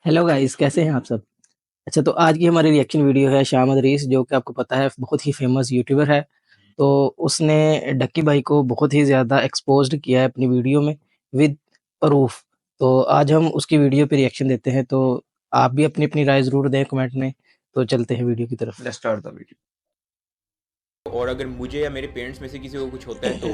Hello guys, कैसे हैं आप सब? अच्छा, तो आज की हमारी रिएक्शन वीडियो है शाम अदरीस, जो कि आपको पता है बहुत ही फ़ेमस यूट्यूबर है। तो उसने डक्की भाई को बहुत ही ज़्यादा एक्सपोज़्ड किया है अपनी वीडियो में विद प्रूफ़। तो आज हम उसकी वीडियो पे रिएक्शन देते हैं, तो आप भी अपनी-अपनी राय ज़रूर दें कमेंट में। तो चलते हैं वीडियो की तरफ। Let's start the video. और अगर मुझे या मेरे पेरेंट्स में से किसी को कुछ होता है तो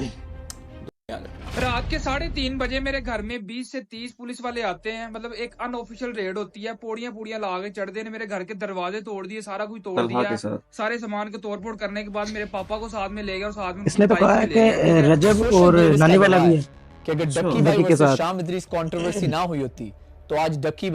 याद रखना। रात के 3:30 बजे मेरे घर में 20 से 30 पुलिस वाले आते हैं। मतलब एक अनऑफिशियल रेड होती है। पौड़ियां पूड़ियां ला के चढ़ देने, मेरे घर के दरवाजे तोड़ दिए, सारा कुछ तोड़ तलहा दिया। के साथ सारे सामान को तोड़ फोड़ करने के बाद मेरे पापा को साथ में ले गए और साथ में उनकी इसने तो बाइक कहा है में कि ले गए, ठीक है? रजब सोशल और न्यूज़ नानी का वाला गवाह भी है है। कि अगर अच्छा, डक्की भाई डक्की के वर्सेस साथ। शाम इदरीस कंट्रोवर्सी ना हुई होती तो आज डक्की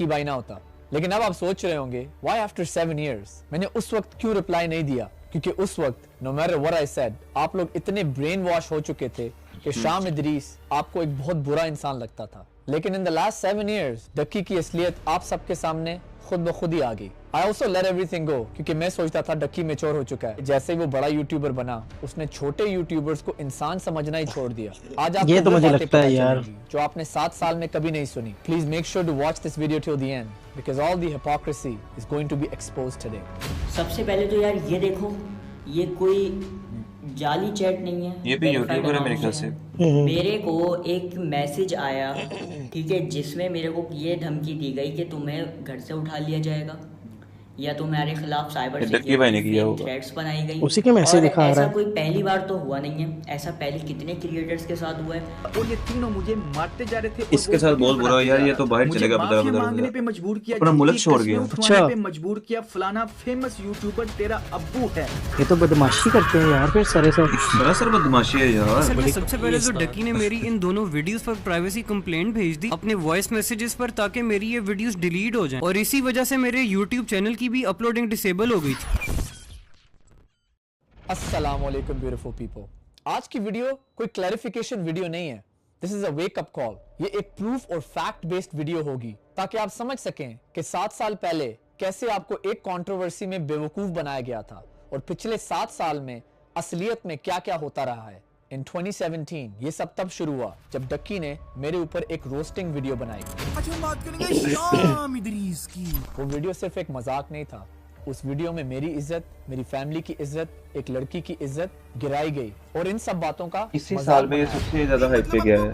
भाई ना होता। लेकिन अब आप सोच रहे होंगे व्हाई आफ्टर 7 इयर्स मैंने उस वक्त क्यों रिप्लाई नहीं दिया, क्योंकि उस वक्त no matter what I said आप लोग इतने ब्रेन वॉश हो चुके थे कि शाम इदरीस आपको एक बहुत बुरा इंसान लगता था। लेकिन in the last 7 years Ducky की असलियत आप सबके सामने खुद ब खुद ही आ गई। आई ऑल्सो लेट एवरीथिंग गो, क्योंकि मैं सोचता था डक्की मैच्योर हो चुका है। जैसे ही वो बड़ा यूट्यूबर बना, उसने छोटे यूट्यूबर्स को इंसान समझना ही छोड़ दिया। आज आपको ये तो वो मुझे बातें लगता है पता यार। चलेंगी जो आपने 7 साल में कभी नहीं सुनी। Please make sure to watch this video till the end because all the hypocrisy is going to be exposed today. सबसे पहले तो यार ये देखो, ये कोई जाली चैट नहीं है, ये भी यूट्यूबर है मेरे ख्याल से। मेरे को एक मैसेज आया, ठीक है, जिसमें मेरे को ये धमकी दी गई कि तुम्हें घर से उठा लिया जाएगा या तुम्हारे खिलाफ साइबर डक्की भाई ने किया होगा। थ्रेट्स बनाई गई। उसी के मैसेज और दिखा रहा ऐसा है। कोई पहली बार तो हुआ नहीं है, ऐसा पहले कितने क्रिएटर्स के साथ हुआ है। और ये तीनों मुझे मारते जा रहे थे और इसके वो साथ वीडियो बहुत बुरा बनाते यार, जा ये रहा तो था। बाहर मुझे चलेगा माफिया बदला मांगने बदला पे मजबूर किया, अपना मुल्क झूठी छोड़ कस्में गया। उठवाने अच्छा। पे मजबूर किया। फलाना फेमस यूट्यूबर तेरा अब्बू है। ये तो बदमाशी करते हैं यार फिर सारे सब। सरासर बदमाशी है यार। असल में सबसे पहले तो डक्की ने मेरी इन दोनों वीडियोस पर प्राइवेसी कंप्लेंट भेज दी अपने वॉइस मैसेजेस पर, ताकि मेरी ये वीडियोस डिलीट हो जाएं, और इसी वजह से मेरे यूट्यूब चैनल की भी अपलोडिंग डिसेबल हो गई थी। अस्सलाम वालेकुम ब्यूटीफुल पीपल। आज की वीडियो कोई क्लैरिफिकेशन वीडियो नहीं है, this is a wake up call. ये एक प्रूफ और फैक्ट बेस्ड वीडियो होगी ताकि आप समझ सकें कि 7 साल पहले कैसे आपको एक कंट्रोवर्सी में बेवकूफ बनाया गया था और पिछले 7 साल में असलियत में क्या क्या होता रहा है। इन 2017 ये सब तब शुरू हुआ जब डक्की ने मेरे ऊपर एक रोस्टिंग वीडियो बनाई। आज हम बात करेंगे शाम इदरीस की। वो वीडियो सिर्फ एक मजाक नहीं था, उस वीडियो में मेरी इज्जत, मेरी फैमिली की इज्जत, एक लड़की की इज्जत गिराई गई और इन सब बातों का इसी मजाक साल में ये बनाया। सबसे ज्यादा हाइप पे गया है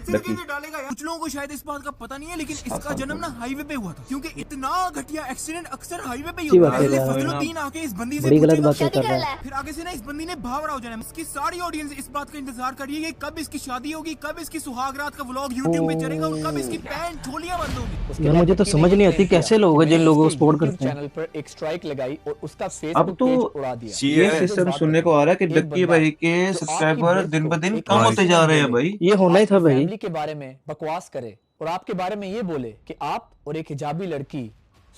डक्की। कुछ लोगों को शायद इस बात का पता नहीं है, लेकिन इसका जन्म ना हाईवे पे हुआ था, क्योंकि इतना घटिया एक्सीडेंट अक्सर हाईवे पे ही अच्छी होता बात है। है यार। फजलुद्दीन आके इस बंदी से बड़ी गलत पूछेगा, बातें कर रहा है। फिर आगे से ना इस बंदी ने भावड़ा हो जाना। इसकी सारी ऑडियंस इस बात का इंतजार कर रही है कि कब इसकी शादी होगी, कब इसकी सुहाग रात का व्लॉग यूट्यूब पे चलेगा और कब इसकी पैंट छोलियां बंद होगी। उसके यार बाद मुझे तो डक्की समझ ने नहीं ये आती claim किया कैसे लोग हैं कि जिन मैंने लोगों को उसके सपोर्ट YouTube करते हैं। चैनल पर एक स्ट्राइक लगाई और उसका अब फेसबुक तो पेज उड़ा दिया। ये सिस्टम सुनने को आ रहा है कि एक डक्की बंदा भाई के जो आपकी सब्सक्राइबर बेइज्जत दिन ब को दिन एक कम होते जा रहे हैं भाई। ये होना ही था भाई। फैमिली के बारे में बकवास करे और आपके बारे में ये बोले कि आप और एक हिजाबी लड़की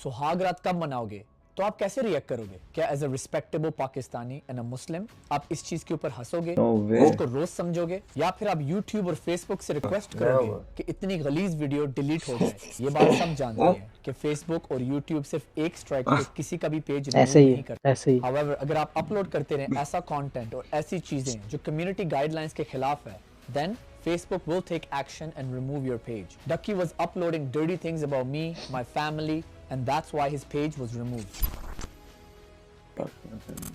सुहाग रात कब मनाओगे, तो आप कैसे रिएक्ट करोगे? क्या as a respectable Pakistani and a Muslim आप इस चीज के ऊपर हंसोगे, No way. उसको रोज समझोगे, या फिर आप YouTube और Facebook से रिक्वेस्ट करोगे कि इतनी गलीज वीडियो डिलीट हो जाए? ये बात सब जानते हैं कि Facebook और YouTube सिर्फ एक स्ट्राइक पे किसी का भी पेज ऐसे ही नहीं करते। ऐसे ही। However, अगर आप अपलोड करते रहें ऐसा कंटेंट और ऐसी चीजें जो कम्युनिटी गाइडलाइंस के खिलाफ है, then Facebook will take action and remove your page. Ducky was uploading dirty things about me, my family, and that's why his page was removed.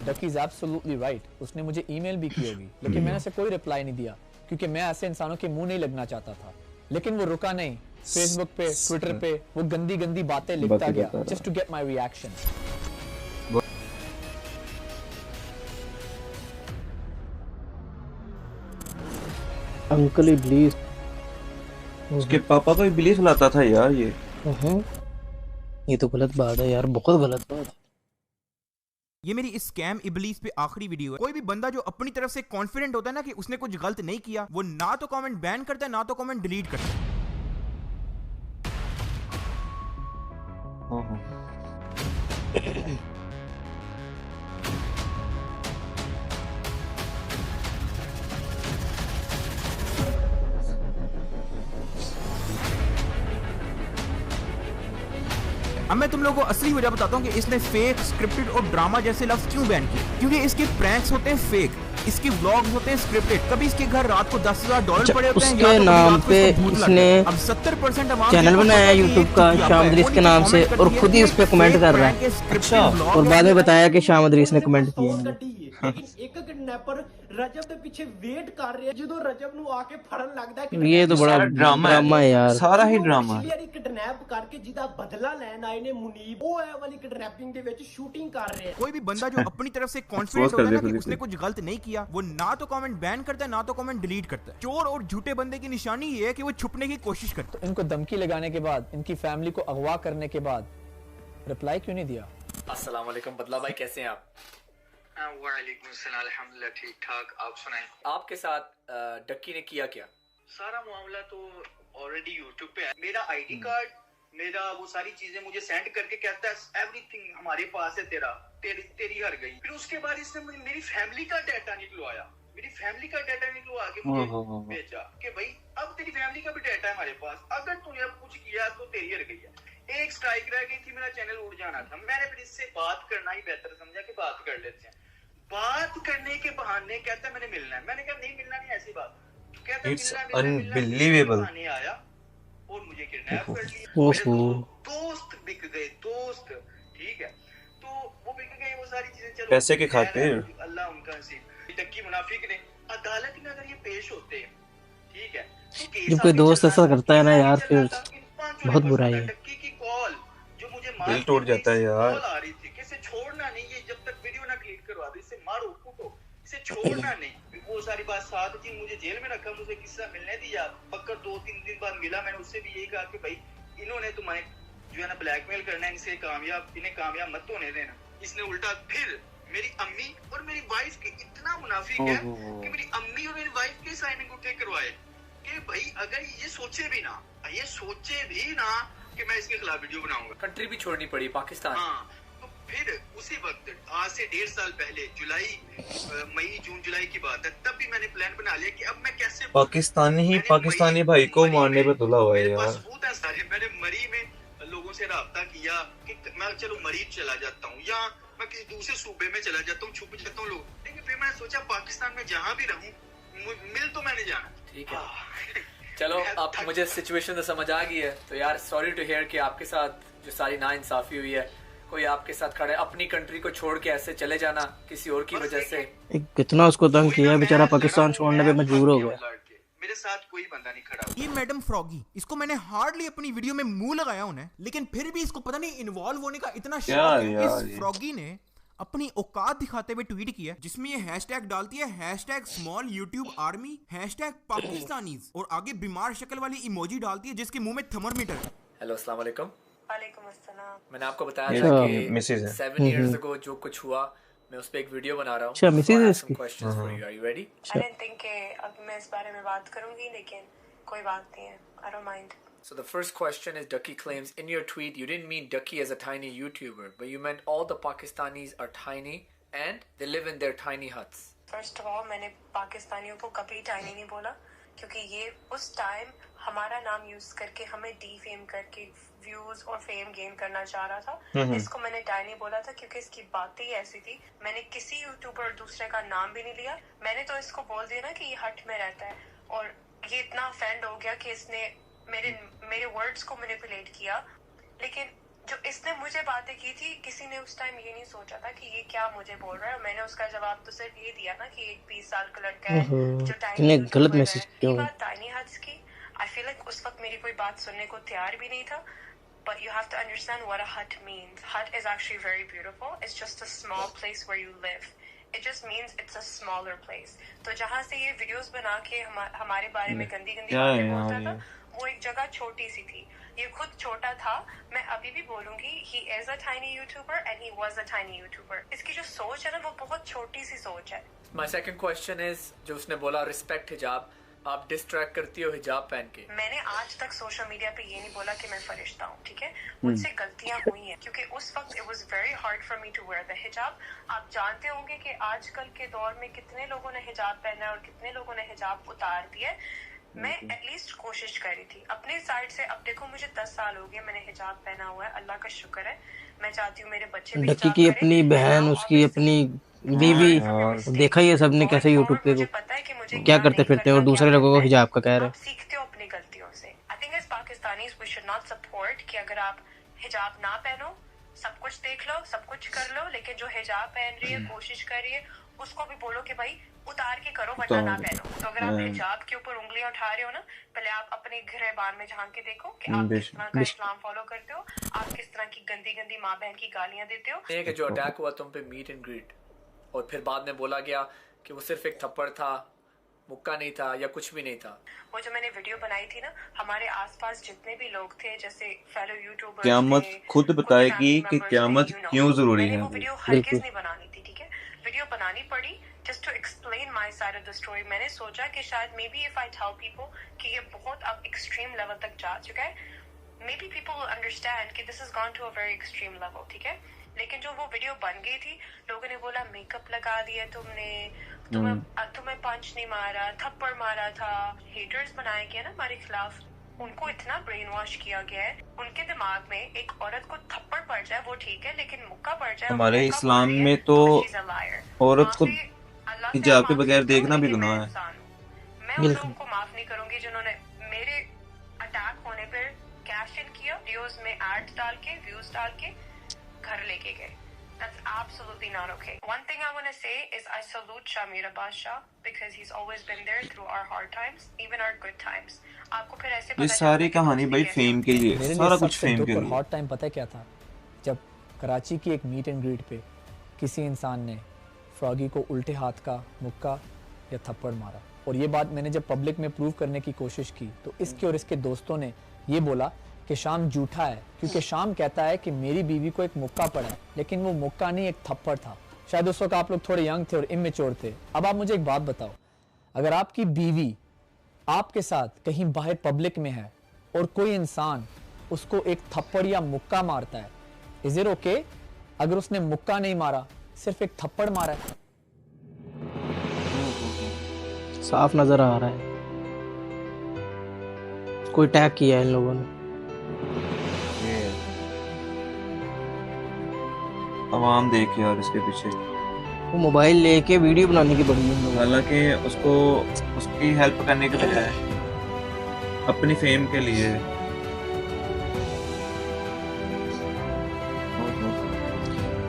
Ducky is absolutely right. उसने मुझे email भी की होगी, लेकिन मैंने उसे कोई रिप्लाई नहीं दिया क्योंकि मैं ऐसे इंसानों के मुंह नहीं लगना चाहता था। लेकिन वो रुका नहीं, फेसबुक पे, ट्विटर पे वो गंदी गंदी बातें लिखता गया just to get my reaction. Uncle इब्लीस। उसके पापा को इब्लीस लाता था यार ये। ये तो गलत बात है यार, बहुत गलत बात है। ये मेरी इस स्कैम इबलीस पे आखिरी वीडियो है। कोई भी बंदा जो अपनी तरफ से कॉन्फिडेंट होता है ना कि उसने कुछ गलत नहीं किया, वो ना तो कमेंट बैन करता है ना तो कमेंट डिलीट करता है। अब मैं तुम लोगों को असली वजह बताता हूँ कि इसने फेक, स्क्रिप्टेड और ड्रामा जैसे लफ्ज क्यों बैन किए। क्योंकि इसके प्रैंक्स होते हैं फेक। इसके व्लॉग्स होते हैं स्क्रिप्टेड, कभी इसके घर रात को $10,000 पड़े होते हैं, उसके या तो कभी नाम रात को पे इसको भूत लगता इसने है। अब 70% आवाम चैनल को बनाया पता है यूट्यूब ये का क्या शाम है। अदरीस के उन्होंने नाम से comment और कर खुद ही दिया उस पे कि कमेंट fake कर रहा prank है scripted vlog और है। बाद में बताया कि शाम अदरीस ने कमेंट किया है। लेकिन एक किडनैपर रजब के पीछे वेट कर रहे हैं ਜਦੋਂ रजब ਨੂੰ ਆके ਫੜਨ ਲੱਗਦਾ ਹੈ ये तो बड़ा ड्रामा है यार। सारा ही ड्रामा ਪਿਛਲੀ ਵਾਰੀ ਕਿਡਨੈਪ ਕਰਕੇ ਜਿਹਦਾ ਬਦਲਾ ਲੈਣ ਆਏ ਨੇ ਮੁਨੀਬ ਉਹ ਇਹ ਵਾਲੀ ਕਿਡਨੈਪਿੰਗ ਦੇ ਵਿੱਚ ਸ਼ੂਟਿੰਗ ਕਰ ਰਹੇ ਆ कोई भी बंदा जो अपनी तरफ से कॉन्फिडेंट होता है ना कि उसने कुछ गलत नहीं किया, वो ना तो कमेंट बैन करता है ना तो कमेंट डिलीट करता है। चोर और झूठे बंदे की निशानी ये है कि वो छुपने की कोशिश करता है। इनको धमकी लगाने के बाद, इनकी फैमिली को अगवा करने के बाद रिप्लाई क्यों नहीं दिया? अस्सलाम वालेकुम बदला भाई, कैसे हैं आप? वालेकुम अस्सलाम, अल्हम्दुलिल्लाह ठीक ठाक। आप सुनाएं। आपके साथ डक्की ने किया क्या? सारा मामला तो ऑलरेडी यूट्यूब पे है। मेरा आईडी कार्ड, मेरा वो सारी चीजें मुझे सेंड करके कहता है एवरीथिंग हमारे पास है, तेरी हर गई। फिर उसके बाद इसने मेरी फैमिली का डाटा निकलवाया, मेरी फैमिली का डाटा निकलवा के मुझे भेजा कि भाई अब तेरी फैमिली का भी डाटा है हमारे पास, अगर तूने अब कुछ किया तो तेरी हर गई है। एक स्ट्राइक रह गई थी, मेरा चैनल उड़ जाना था। मैंने फिर इससे बात करना ही बेहतर समझा कि बात कर लेते हैं। बात करने के बहाने कहता है मैंने मिलना है। मैंने कहा नहीं मिलना नहीं, ऐसी बात कहता अनबिलीवेबल आया और मुझे किडनैप कर लिया। दोस्त बिक गए, दोस्त ठीक है, तो वो बिक गए वो सारी चीजें। चलो पैसे के खाते हैं, अल्लाह उनका नसीब। टक्की मुनाफिक ने अदालत में अगर ये पेश होते हैं ठीक है, तो जब कोई दोस्त ऐसा करता है ना यार फिर बहुत बुराई है। टक्की की कॉल जो मुझे दिल टूट जाता है यार। आ रही थी कि इसे छोड़ना नहीं, ये जब तक वीडियो ना क्लिक करवा दो, इसे मारो कूटो, इसे छोड़ना नहीं। वो सारी बात साथ थी, मुझे जेल में रखा, मुझे किस्सा मिलने दिया। पक्का 2-3 दिन बाद मिला, मैंने उससे भी यही कहा कि भाई इन्होंने तुम्हें जो है ना ब्लैकमेल करना है, इनसे कामयाब, इन्हें कामयाब मत होने देना। इसने उल्टा फिर मेरी अम्मी और मेरी वाइफ के, इतना मुनाफिक है कि मेरी अम्मी और मेरी वाइफ के साइन अंगूठे करवाए कि भाई अगर ये सोचे भी ना कि मैं इसके खिलाफ वीडियो बनाऊंगा। कंट्री भी छोड़नी पड़ी, पाकिस्तान। हाँ, तो फिर उसी वक्त आज से 1.5 साल पहले मई जून जुलाई की बात है, तब भी मैंने प्लान बना लिया कि अब मैं कैसे पाकिस्तानी भाई को मारने पे तुला हुआ है यार। सबूत है सारे। मैंने मरी में लोगों से राब्ता किया कि मैं चलो मरी चला जाता हूँ या मैं किसी दूसरे सूबे में चला जाता हूँ, छुप जाता हूँ लोग। लेकिन फिर मैंने सोचा पाकिस्तान में जहाँ भी रहूँ मिल तो मैंने जाना। ठीक है चलो, अब मुझे सिचुएशन तो समझ आ गई है। तो यार सॉरी टू हियर कि आपके साथ जो सारी नाइंसाफी हुई है। कोई आपके साथ खड़े, अपनी कंट्री को छोड़ के ऐसे चले जाना किसी और की वजह से। कितना उसको तंग किया, बेचारा पाकिस्तान छोड़ने पे मजबूर हो गया। मेरे साथ कोई बंदा नहीं खड़ा। ये मैडम फ्रॉगी, इसको मैंने हार्डली अपनी वीडियो में मुंह लगाया उन्हें, लेकिन फिर भी इसको पता नहीं इन्वॉल्व होने का इतना शौक है। इस फ्रॉगी ने अपनी औकात दिखाते हुए ट्वीट किया जिसमें ये हैशटैग डालती है, hashtag small YouTube army, hashtag Pakistanis, और आगे बीमार शक्ल वाली इमोजी डालती है जिसके मुंह में थर्मामीटर है। हेलो अस्सलाम वालेकुम। वालेकुम अस्सलाम। मैंने आपको बताया था कि 7 years ago जो कुछ हुआ, मैं उस पे एक वीडियो बना रहा हूँ। अच्छा, मिसेज है इसकी। Questions for you, are you ready? I didn't think कि अब मैं इस बारे में बात करूंगी, लेकिन कोई बात नहीं है, I don't mind. So the first question is, Ducky claims in your tweet you didn't mean Ducky as a tiny YouTuber, but you meant all the Pakistanis are tiny and they live in their tiny huts. First of all मैंने पाकिस्तानियों को कभी tiny नहीं बोला, क्योंकि ये उस time हमारा नाम यूज करके हमें डीफेम करके व्यूज और फेम गेन करना चाह रहा था। इसको मैंने टाइनी बोला था क्योंकि इसकी बातें ही ऐसी थी। मैंने किसी यूट्यूबर दूसरे का नाम भी नहीं लिया। मैंने तो इसको बोल दिया ना कि ये हट में रहता है, और ये इतना ऑफेंड हो गया कि इसने मेरे वर्ड्स को मैनिपुलेट किया। लेकिन जो इसने मुझे बातें की थी, किसी ने उस टाइम ये नहीं सोचा था कि ये क्या मुझे बोल रहा है। मैंने उसका जवाब तो सिर्फ ये दिया ना कि एक 20 साल का लड़का है जो टाइनी गलत मैसेज किया। टाइनी हट्स की आई फील लाइक उस वक्त मेरी कोई बात सुनने को तैयार भी नहीं था। But you have to understand what a hut means. Hut is actually very beautiful. It's just a small place where you live. It just means it's a smaller place. तो जहाँ से ये वीडियोस बना के हमारे बारे में गंदी बातें बोलता था, वो एक जगह छोटी सी थी। ये खुद छोटा था। मैं अभी भी बोलूंगी he is a tiny YouTuber and he was a tiny YouTuber. इसकी जो सोच है ना, वो बहुत छोटी सी सोच है। My second question is, जो उसने बोला रिस्पेक्ट हिजाब, आप डिस्ट्रैक्ट करती हो हिजाब पहन के। मैंने आज तक सोशल मीडिया पे ये नहीं बोला कि मैं फरिश्ता हूँ, ठीक है। मुझसे गलतियाँ हुई हैं क्योंकि उस वक्त it was very hard for me to wear the hijab. आप जानते होंगे कि आजकल के दौर में कितने लोगों ने हिजाब पहना है और कितने लोगों ने हिजाब उतार दिया है। मैं एटलीस्ट कोशिश कर रही थी अपनी साइड से। अब देखो मुझे 10 साल हो गए, मैंने हिजाब पहना हुआ है, अल्लाह का शुक्र है। मैं चाहती हूँ मेरे बच्चे भी डक्की हिजाब की करें। अपनी बहन, उसकी अपनी बीवी, देखा ही है सबने कैसे यूट्यूब पे क्या करते फिरते हैं और दूसरे लोगों को हिजाब का कह रहे हैं। सीखते हो अपनी गलतियों से। I think as Pakistanis we should not support कि अगर आप हिजाब ना पहनो, सब कुछ देख लो, सब कुछ कर लो, लेकिन जो हिजाब पहन रही है, कोशिश कर रही है, उसको भी बोलो कि भाई उतार के करो वरना ना पहनो। तो अगर आप हिजाब के ऊपर उंगलियां उठा रहे हो ना, पहले आप अपने गिरबान में झांक के देखो कि आप किस तरह का इस्लाम फॉलो करते हो, आप किस तरह की गंदी गंदी माँ बहन की गालियां देते हो। कि जो अटैक हुआ तुम पे मीट एंड ग्रीट, और फिर बाद में बोला गया कि वो सिर्फ एक थप्पड़ था, मुक्का नहीं था या कुछ भी नहीं था। वो जो मैंने वीडियो बनाई थी ना, हमारे आसपास जितने भी लोग थे, जैसे फेलो यूट्यूबर्स, क़यामत खुद बताएगी कि क़यामत क्यों जरूरी है। वो वीडियो हरगिज़ नहीं बनानी थी, ठीक है। वीडियो बनानी पड़ी just to explain my side of the story. मैंने सोचा कि शायद maybe if I tell people कि ये बहुत अब एक्सट्रीम लेवल तक जा चुका है, may be people will understand कि this is gone to a very extreme level, ठीक है। लेकिन जो वो वीडियो बन गई थी, लोगों ने बोला मेकअप लगा दिया तुमने, तुम्हें पंच नहीं मारा, थप्पड़ मारा था। हेटर्स बनाए गए ना हमारे खिलाफ, उनको इतना ब्रेन वॉश किया गया है, उनके दिमाग में एक औरत को थप्पड़ पड़ जाए वो ठीक है, लेकिन मुक्का पड़ जाए, हमारे इस्लाम में तो औरत को हिजाब के बगैर देखना भी गुनाह है। मैं उन लोगों को माफ नहीं करूंगी जिन्होंने मेरे अटैक होने पर कैश इन किया, वीडियोस में एड्स डाल के, व्यूज डाल के घर लेके गए। That's absolutely not okay. One thing I want to say is I salute Shamir Abbas Shah because he's always been there through our hard times, even our good times. आपको फिर ऐसे ये सारी कहानी भाई फेम के लिए, सारा कुछ फेम के लिए। हॉट टाइम पता है क्या था? जब कराची की एक मीट एंड ग्रीट पे किसी इंसान ने फ्रॉगी को उल्टे हाथ का मुक्का या थप्पड़ मारा, और ये बात मैंने जब पब्लिक में प्रूव करने की कोशिश की तो इसके और इसके दोस्तों ने ये बोला कि शाम झूठा है, क्योंकि शाम कहता है कि मेरी बीवी को एक मुक्का पड़ा है, लेकिन वो मुक्का नहीं, एक थप्पड़ था। शायद उस वक्त आप लोग थोड़े यंग थे और इमेच्योर थे। अब आप मुझे एक बात बताओ, अगर आपकी बीवी आपके साथ कहीं बाहर पब्लिक में है और कोई इंसान उसको एक थप्पड़ या मुक्का मारता है, इज इट ओके? अगर उसने मुक्का नहीं मारा, सिर्फ एक थप्पड़ मारा है, साफ नजर आ रहा है कोई टैग किया है इन लोगों ने। आवाम देख यार इसके पीछे, वो मोबाइल लेके वीडियो बनाने की बड़ी है, हालांकि उसको उसकी हेल्प करने के बजाय अपनी फेम के लिए।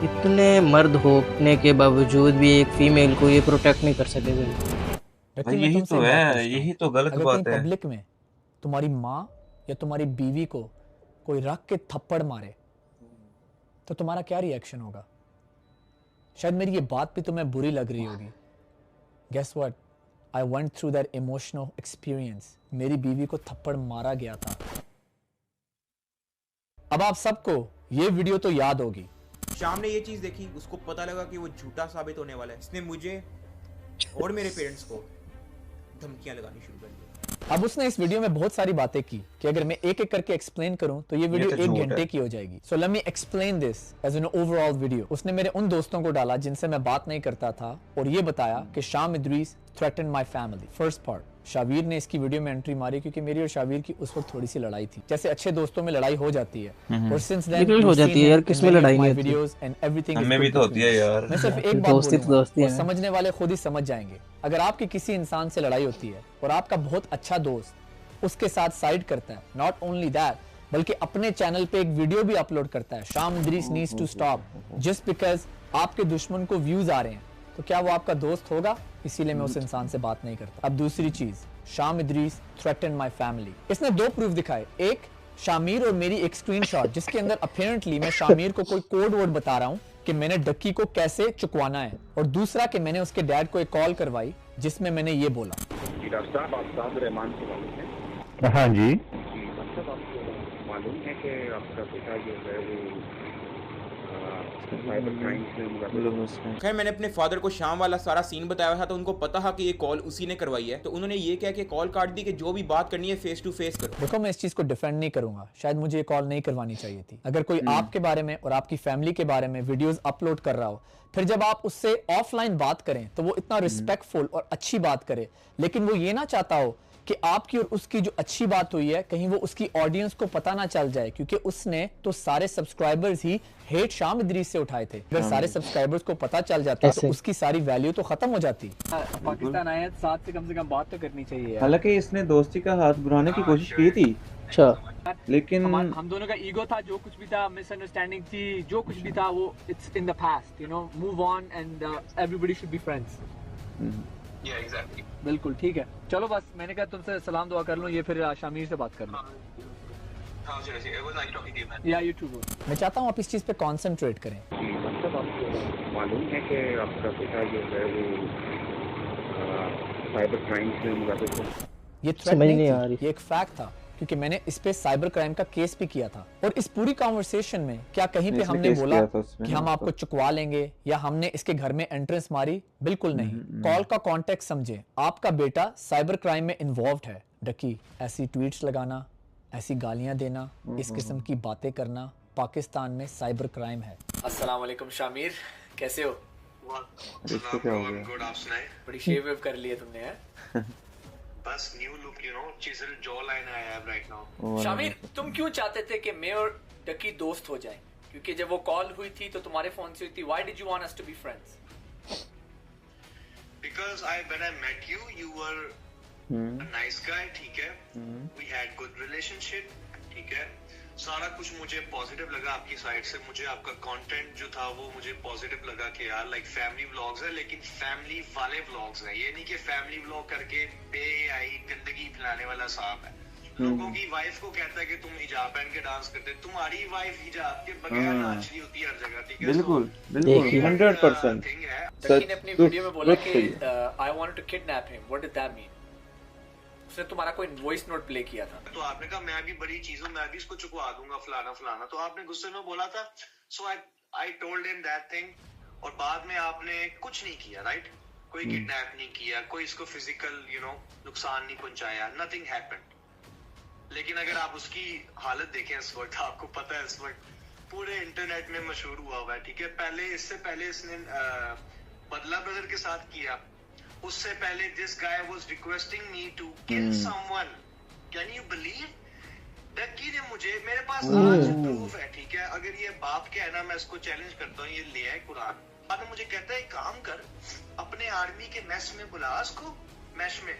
इतने मर्द होने के बावजूद भी एक फीमेल को ये प्रोटेक्ट नहीं कर सके। यही तो है, यही तो गलत बात है। पब्लिक में तुम्हारी माँ या तुम्हारी बीवी को कोई रख के थप्पड़ मारे तो तुम्हारा क्या रिएक्शन होगा? शायद मेरी ये बात भी तुम्हें बुरी लग रही होगी। Guess what? I went through that emotional experience. मेरी बीवी को थप्पड़ मारा गया था। अब आप सबको ये वीडियो तो याद होगी। शाम ने ये चीज देखी, उसको पता लगा कि वो झूठा साबित होने वाला है। इसने मुझे और मेरे पेरेंट्स को धमकियां लगानी शुरू कर दी। अब उसने इस वीडियो में बहुत सारी बातें की कि अगर मैं एक एक करके एक्सप्लेन करूं तो ये वीडियो 1 घंटे की हो जाएगी। So let me explain this as an overall video. उसने मेरे उन दोस्तों को डाला जिनसे मैं बात नहीं करता था और ये बताया कि शाम Idris threaten my family. First part, Shavir ने इसकी वीडियो में एंट्री मारी क्योंकि मेरी और शावीर की उस वक्त थोड़ी सी लड़ाई थी, जैसे अच्छे दोस्तों में लड़ाई हो जाती है। और सिंस देन हो जाती है यार, किसमें लड़ाई नहीं होती? वीडियोस एंड एवरीथिंग हमें भी तो होती है यार। मैं सिर्फ एक बात बोलूंगा, समझने वाले खुद ही समझ जाएंगे। अगर आपकी किसी इंसान से लड़ाई होती है और आपका बहुत अच्छा दोस्त उसके साथ साइड करता है, नॉट ओनली दैट बल्कि अपने चैनल पे एक वीडियो भी अपलोड करता है, Sham Idrees needs to stop, just because आपके दुश्मन को व्यूज आ रहे हैं, तो क्या वो आपका दोस्त होगा? इसीलिए मैं उस इंसान से बात नहीं करता। अब दूसरी चीज, शाम इदरीस थ्रेटन माय फैमिली। इसने 2 प्रूफ दिखाए, एक शामीर और मेरी एक स्क्रीनशॉट जिसके अंदर अपीरेंटली मैं शामीर को कोई कोड वर्ड बता रहा हूँ कि मैंने डक्की को कैसे चुकवाना है, और दूसरा कि मैंने उसके डैड को एक कॉल करवाई जिसमें मैंने ये बोला। हाँ जी, मतलब आपको मालूम है कि आपका बेटा जो है वो खैर मैंने अपने फादर को शाम वाला सारा सीन बताया था, तो उनको पता था कि ये कॉल उसी ने करवाई है, तो उन्होंने ये कह के कॉल काट दी कि जो भी बात करनी है फेस टू फेस करो। देखो, मैं इस चीज को डिफेंड नहीं करूंगा, शायद मुझे ये कॉल नहीं करवानी चाहिए थी। अगर कोई आपके बारे में और आपकी फैमिली के बारे में वीडियोस अपलोड कर रहा हो, फिर जब आप उससे ऑफलाइन बात करें तो वो इतना रिस्पेक्टफुल और अच्छी बात करे, लेकिन वो ये ना चाहता हो कि आपकी और उसकी जो अच्छी बात हुई है कहीं वो उसकी ऑडियंस को पता ना चल जाए, क्योंकि उसने तो सारे सब्सक्राइबर्स ही हेट शाम इदरीस से उठाए थे। अगर सारे सब्सक्राइबर्स को पता चल जाता तो उसकी सारी वैल्यू तो खत्म हो जाती। पाकिस्तान आए साथ से कम बात तो करनी चाहिए। हालांकि इसने दोस्ती का हाथ बढ़ाने की कोशिश की थी, अच्छा, लेकिन हम दोनों का ईगो था, जो कुछ भी था, मिसअंडरस्टैंडिंग थी, जो कुछ भी था वो it's in the past, you know, move on and everybody should be friends. या एग्जैक्टली, बिल्कुल ठीक है। चलो बस मैंने कहा तुमसे सलाम दुआ कर लूं, ये फिर शामिर से बात कर लूं। हां seriously, it was nice talking to you man. Yeah you too. मैं चाहता हूँ आप इस चीज पे कॉन्सेंट्रेट करें। मतलब आपको मालूम है कि आपका पिता जो है वो साइबर क्राइम से मुलाकात है? ये थ्रेट नहीं थी, ये एक फैक्ट था, क्योंकि मैंने इस पे साइबर क्राइम का केस भी किया था। और इस पूरी कॉन्वर्सेशन में क्या कहीं पे हमने बोला कि हम आपको चुकवा लेंगे या हमने इसके घर में एंट्रेंस मारी? बिल्कुल नहीं। कॉल का कॉन्टेक्स्ट समझे। आपका बेटा साइबर क्राइम में इन्वॉल्व्ड है डकी। ऐसी ट्वीट्स लगाना, ऐसी गालियां देना, इस किस्म की बातें करना पाकिस्तान में साइबर क्राइम है। अस्सलाम वालेकुम शामिर, कैसे हो? इसको क्या हो गया? गुड, आप सुनाए? बड़ी शेव वेव कर ली है तुमने है? बस new look, you know, chisel jaw line I have right now. Shamir, तुम क्यों चाहते थे कि मैं और डकी दोस्त हो जाएं? क्योंकि जब वो कॉल हुई थी तो तुम्हारे फोन से हुई थी। Why did you want us to be friends? Because when I met you, you were a nice guy, ठीक है, वी हैड गुड रिलेशनशिप, ठीक है, सारा कुछ मुझे पॉजिटिव लगा आपकी साइड से। मुझे आपका कंटेंट जो था वो मुझे पॉजिटिव लगा कि यार लाइक फैमिली व्लॉग्स है, लेकिन फैमिली वाले व्लॉग्स है। ये नहीं कि फैमिली व्लॉग करके बेआई गंदगी फैलाने वाला साहब है। लोगों की वाइफ को कहता है कि तुम हिजाब पहन के डांस करते, तुम्हारी वाइफ हिजाब के बगैर नाच रही होती है हर जगह, ठीक है? बिल्कुल बिल्कुल 100%। डकी ने अपनी वीडियो में बोला कि I wanted to kidnap him. What did that mean? उसने तुम्हारा कोई वॉइस नोट प्ले किया था, तो आपने कहा मैं भी बड़ी चीजों, मैं भी इसको चुकवा दूंगा, फलाना फलाना। तो आपने गुस्से में बोला था, so I told him that thing, और बाद में आपने कुछ नहीं किया, राइट? कोई किडनैप नहीं किया, कोई इसको फिजिकल यू नो नुकसान नहीं पहुंचाया, नथिंग हैपेंड। लेकिन अगर आप उसकी हालत देखें इस वक्त, आपको पता है इस वक्त पूरे इंटरनेट में मशहूर हुआ है, ठीक है? पहले इससे पहले इसने बदला ब्रदर के साथ किया, उससे पहले this guy was requesting me to kill someone. Can you believe? Ducky ने मुझे, मेरे पास आज प्रूफ है, ठीक है, अगर ये बाप के है ना, मैं इसको चैलेंज करता हूँ, ये ले आए कुरान। बाद में मुझे कहता है काम कर, अपने आर्मी के मैस में बुला उसको, मैश में,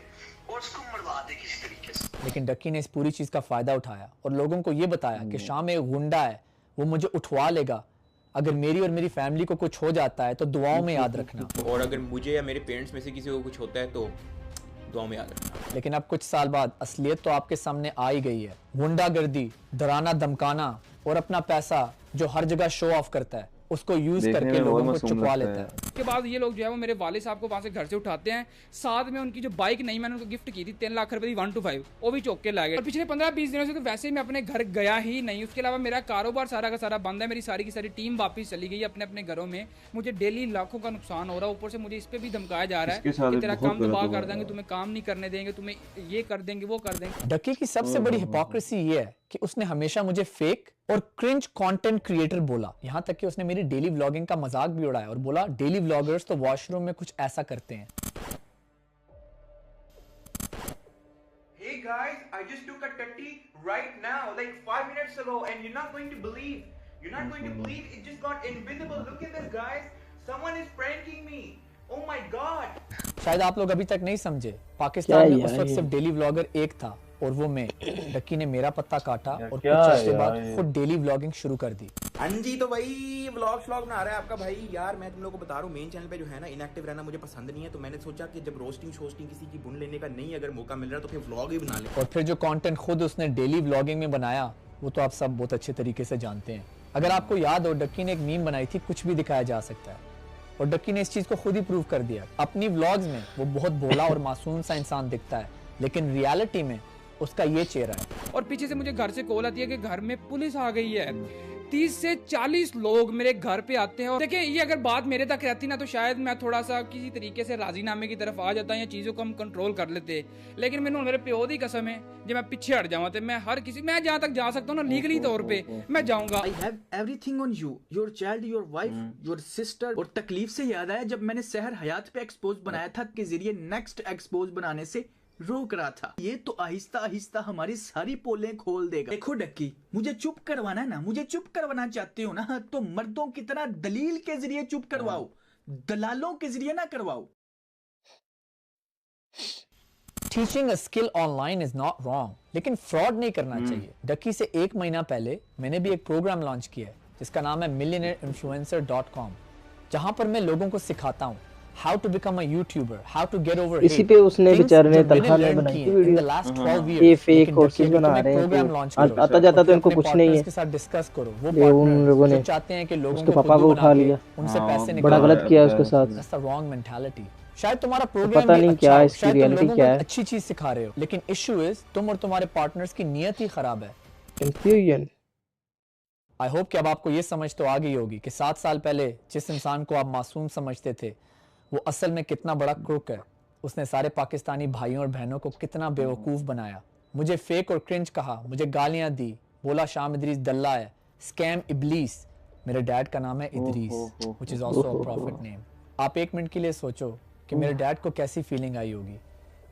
और उसको मरवा दे किसी तरीके से। लेकिन डक्की ने इस पूरी चीज का फायदा उठाया और लोगों को ये बताया कि शाम एक गुंडा है, वो मुझे उठवा लेगा। अगर मेरी और मेरी फैमिली को कुछ हो जाता है तो दुआओं में याद रखना। और अगर मुझे या मेरे पेरेंट्स में से किसी को कुछ होता है तो दुआओं में याद रखना। लेकिन अब कुछ साल बाद असलियत तो आपके सामने आ ही गई है। गुंडागर्दी, डराना धमकाना और अपना पैसा जो हर जगह शो ऑफ करता है, उसको यूज करके लोगों को चुकवा लेता है। उसके बाद ये लोग जो है वो मेरे वाले साहब को वहाँ से घर से उठाते हैं, साथ में उनकी जो बाइक नहीं मैंने उनको गिफ्ट की थी 3 लाख रुपए की 125, वो भी चौक के ला गए। और पिछले 15-20 दिनों से तो वैसे ही मैं अपने घर गया ही नहीं। उसके अलावा मेरा कारोबार सारा का सारा बंद है, मेरी सारी की सारी टीम वापस चली गई अपने अपने घरों में। मुझे डेली लाखों का नुकसान हो रहा है, ऊपर से मुझे इस पे भी धमकाया जा रहा है कि तेरा काम तबाह कर देंगे, तुम्हें काम नहीं करने देंगे, तुम्हें ये कर देंगे, वो कर देंगे। डक्की की सबसे बड़ी हिपोक्रेसी ये है कि उसने हमेशा मुझे फेक और क्रिंज कंटेंट क्रिएटर बोला। यहाँ तक कि उसने मेरी डेली व्लॉगिंग का मजाक भी उड़ाया और बोला डेली व्लॉगर्स तो वॉशरूम में कुछ ऐसा करते हैं। Hey guys, I just took a tutty right now, like 5 minutes ago, and you're not going to believe. It just got invisible. Look at this, guys. Someone is pranking me. Oh my God. शायद आप लोग अभी तक नहीं समझे, पाकिस्तान में उस वक्त सिर्फ डेली व्लॉगर एक था और वो मैं। डक्की ने मेरा पत्ता काटा और कुछ अर्से बाद खुद डेली व्लॉगिंग शुरू कर दी। हाँ जी, तो भाई व्लॉग बना रहा है आपका भाई। यार मैं तुम लोगों को बता रहा हूँ, मेन चैनल पे जो है ना इनएक्टिव रहना मुझे पसंद नहीं है, तो मैंने सोचा कि जब रोस्टिंग किसी की बुन लेने का नहीं अगर मौका मिल रहा तो फिर व्लॉग ही बना ले। और फिर जो कंटेंट खुद उसने डेली व्लॉगिंग में बनाया वो तो आप सब बहुत अच्छे तरीके से जानते हैं। अगर आपको याद हो, डक्की ने एक मीम बनाई थी, कुछ भी दिखाया जा सकता है, और डक्की ने इस चीज को खुद ही प्रूव कर दिया। अपनी व्लॉग्स में वो बहुत भोला और मासूम सा इंसान दिखता है, लेकिन रियलिटी में उसका ये चेहरा है। और पीछे से मुझे घर से कॉल आती है कि घर में पुलिस आ गई है। 30 से 40 लोग मेरे घर पे आते हैं। और देखिए, ये अगर बात मेरे तक रहती ना तो शायद मैं थोड़ा सा किसी तरीके से राजीनामे की तरफ आ जाता या चीज़ों को हम कंट्रोल कर लेते। लेकिन मैंने मेरे प्यो दी कसम है, जब मैं पीछे हट जाऊँ तो मैं हर किसी, मैं जहाँ तक जा सकता हूँ ना लीगली तौर पे मैं जाऊँगा। I have everything on you, your child, your wife, your sister। और तकलीफ से याद आया जब मैंने सहर हयात पे एक्सपोज बनाया था के जरिए नेक्स्ट एक्सपोज बनाने से रोक रहा था। ये तो आहिस्ता आहिस्ता हमारी सारी पोलें खोल देगा। देखो डक्की, मुझे चुप करवाना है ना, मुझे चुप करवाना चाहते हो ना, तो मर्दों की तरह दलील के जरिए चुप करवाओ, दलालों के जरिए ना करवाओ। Teaching a skill online is not wrong, लेकिन फ्रॉड नहीं करना चाहिए। डक्की से 1 महीना पहले मैंने भी एक प्रोग्राम लॉन्च किया है जिसका नाम है millionaireiinfluencer.com, जहां पर मैं लोगों को सिखाता हूं how to become a YouTuber, how to get over इसी पे उसने बेचारे ने तनख्वाह में बनाई थी वीडियो। ये फेक कोर्सेज बना रहे हैं, प्रोग्राम लॉन्च करो, आता जाता तो इनको कुछ नहीं है। के साथ डिस्कस करो। वो ये उन लोगों ने जो चाहते हैं कि लोगों उसके को पापा को उठा लिया, उनसे पैसे बड़ा गलत किया उसके साथ। That's the wrong mentality. शायद तुम्हारा प्रोग्राम पता भी नहीं अच्छा क्या हो, है, इसकी शायद तुम रियलिटी लोगों क्या को है। अच्छी चीज सिखा रहे हो, लेकिन इशू इज तुम और तुम्हारे पार्टनर्स की नियत ही खराब है। कंफ्यूजन। आई होप कि अब आपको ये समझ तो आ गई होगी कि 7 साल पहले जिस इंसान को आप मासूम समझते थे वो असल में कितना बड़ा क्रूक है। उसने सारे पाकिस्तानी भाइयों और बहनों को कितना बेवकूफ़ बनाया, मुझे फेक और क्रिंज कहा, मुझे गालियां दी, बोला शाम इदरीस दल्ला है, स्कैम इबलीस। मेरे डैड का नाम है Idris, which is also a profit name. आप 1 मिनट के लिए सोचो कि मेरे डैड को कैसी फीलिंग आई होगी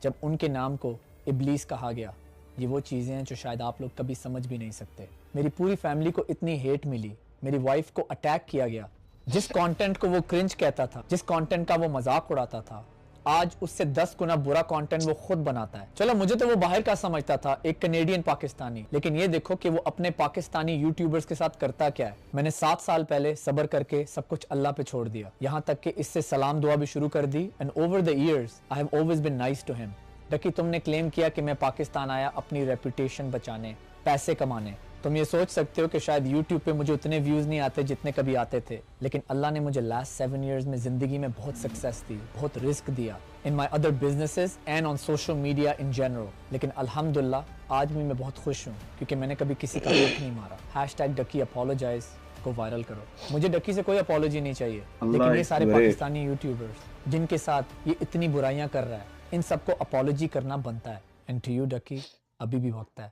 जब उनके नाम को इबलीस कहा गया। ये वो चीज़ें हैं जो शायद आप लोग कभी समझ भी नहीं सकते। मेरी पूरी फैमिली को इतनी हेट मिली, मेरी वाइफ को अटैक किया गया। जिस कंटेंट को वो क्रिंज कहता था, जिस कंटेंट का वो मजाक उड़ाता था, आज उससे 10 गुना बुरा कंटेंट वो खुद बनाता है। चलो मुझे तो वो बाहर का समझता था, एक कनेडियन पाकिस्तानी, लेकिन ये देखो कि वो अपने पाकिस्तानी यूट्यूबर्स के साथ करता क्या है। मैंने 7 साल पहले सब्र करके सब कुछ अल्लाह पे छोड़ दिया, यहाँ तक कि इससे सलाम दुआ भी शुरू कर दी। And over the years I have always been nice to him. Ducky, तुमने क्लेम किया कि मैं पाकिस्तान आया अपनी रेपुटेशन बचाने, पैसे कमाने। तुम ये सोच सकते हो कि शायद YouTube पे मुझे उतने व्यूज नहीं आते जितने कभी आते थे, लेकिन अल्लाह ने मुझे लास्ट 7 इयर्स में जिंदगी में बहुत सक्सेस दी, बहुत रिस्क दिया in my other businesses and on social media in general. लेकिन अल्हम्दुलिल्लाह आज भी मैं बहुत खुश हूँ क्योंकि मैंने कभी किसी का हक नहीं मारा। #डकी अपोलोजाइज को वायरल करो। मुझे डकी से कोई अपॉलोजी नहीं चाहिए, लेकिन ये सारे पाकिस्तानी यूट्यूबर्स जिनके साथ ये इतनी बुराइयां कर रहा है, इन सबको अपॉलोजी करना बनता है। एंड टू यू डकी, अभी भी वक्त है,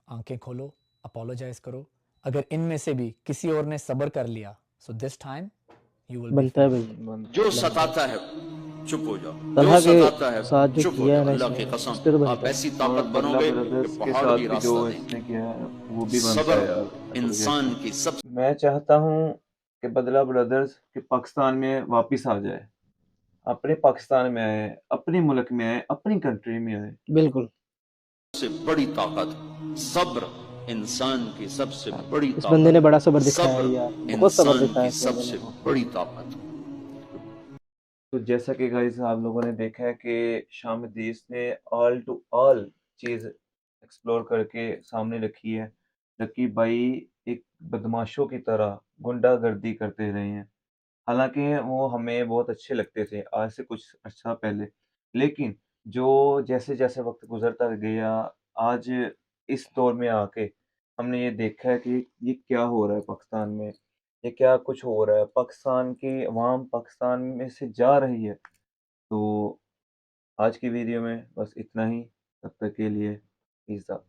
आंखें खोलो, अपॉलोजाइज करो। अगर इनमें से भी किसी और ने सब्र कर लिया, so this time you will बनता है भाई। जो सताता है चुप हो जाओ, तलहा जो सताता के है साथ जो चुप हो किया है जाओ। ना अल्लाह की इसने, कसम इस पे तो आप बनता है। ऐसी ताकत बनोगे कि पहाड़ भी रास्ता देंगे। सब्र इंसान की सब। मैं चाहता हूँ कि बदला ब्रदर्स के पाकिस्तान में वापस आ जाए, अपने पाकिस्तान में आए, अपने मुल्क में आए, अपनी कंट्री में आए। बिल्कुल, सबसे बड़ी ताकत सब्र इंसान की सबसे बड़ी इस बंदे ने बड़ा सब्र दिखाया है सब्र यार, बहुत सब्र इंसान दिखाया की है इस बंदे सबसे ने। बड़ी ताकत। तो जैसा कि गाइस आप लोगों ने देखा है कि शाम हदीस ने ऑल टू ऑल चीज़ एक्सप्लोर करके सामने रखी है। लकी भाई एक बदमाशों की तरह गुंडागर्दी करते रहे हैं, हालांकि वो हमें बहुत अच्छे लगते थे आज से कुछ अच्छा पहले, लेकिन जो जैसे जैसे वक्त गुजरता गया, आज इस दौर में आके हमने ये देखा है कि ये क्या हो रहा है पाकिस्तान में, ये क्या कुछ हो रहा है, पाकिस्तान की अवाम पाकिस्तान में से जा रही है। तो आज की वीडियो में बस इतना ही, तब तक के लिए पीस आउट।